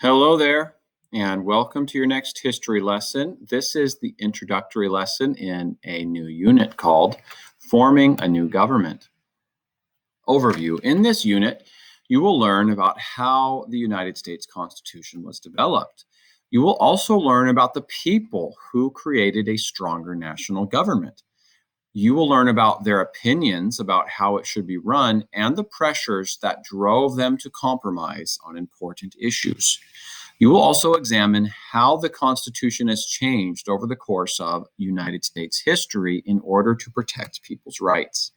Hello there, and welcome to your next history lesson. This is the introductory lesson in a new unit called Forming a New Government. Overview. In this unit, you will learn about how the United States Constitution was developed. You will also learn about the people who created a stronger national government. You will learn about their opinions about how it should be run and the pressures that drove them to compromise on important issues. You will also examine how the Constitution has changed over the course of United States history in order to protect people's rights.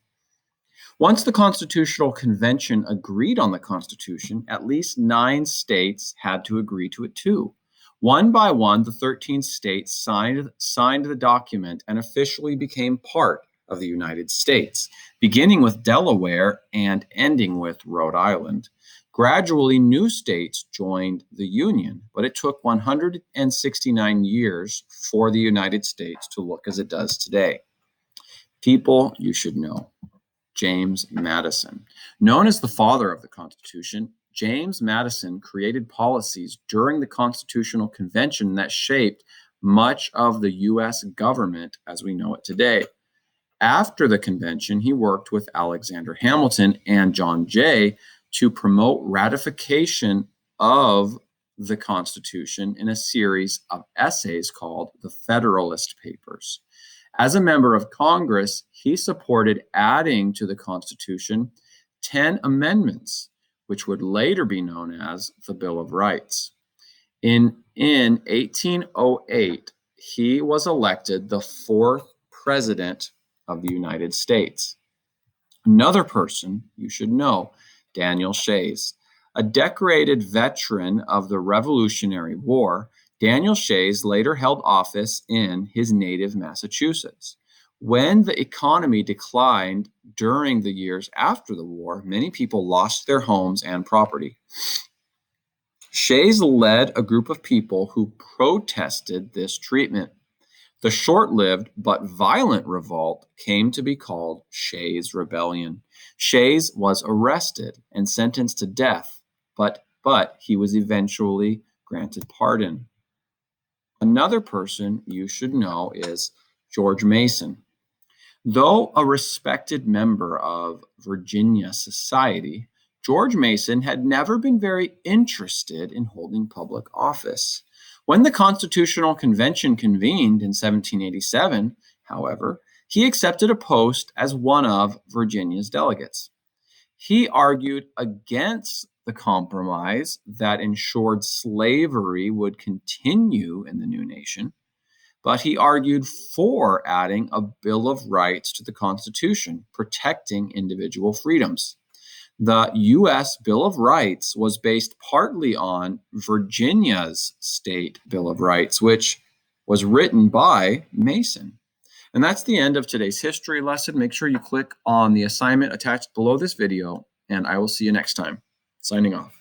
Once the Constitutional Convention agreed on the Constitution, at least 9 states had to agree to it too. One by one, the 13 states signed the document and officially became part of the United States, beginning with Delaware and ending with Rhode Island. Gradually, new states joined the Union, but it took 169 years for the United States to look as it does today. People you should know. James Madison. Known as the father of the Constitution, James Madison created policies during the Constitutional Convention that shaped much of the U.S. government as we know it today. After the convention, he worked with Alexander Hamilton and John Jay to promote ratification of the Constitution in a series of essays called the Federalist Papers. As a member of Congress, he supported adding to the Constitution 10 amendments, which would later be known as the Bill of Rights. In 1808, he was elected the 4th president of the United States. Another person you should know, Daniel Shays. A decorated veteran of the Revolutionary War, Daniel Shays later held office in his native Massachusetts. When the economy declined during the years after the war, many people lost their homes and property. Shays led a group of people who protested this treatment. The short-lived but violent revolt came to be called Shays' Rebellion. Shays was arrested and sentenced to death, but he was eventually granted pardon. Another person you should know is George Mason. Though a respected member of Virginia society, George Mason had never been very interested in holding public office. When the Constitutional Convention convened in 1787, however, he accepted a post as one of Virginia's delegates. He argued against the compromise that ensured slavery would continue in the new nation, but he argued for adding a Bill of Rights to the Constitution, protecting individual freedoms. The U.S. Bill of Rights was based partly on Virginia's state Bill of Rights, which was written by Mason. And that's the end of today's history lesson. Make sure you click on the assignment attached below this video, and I will see you next time. Signing off.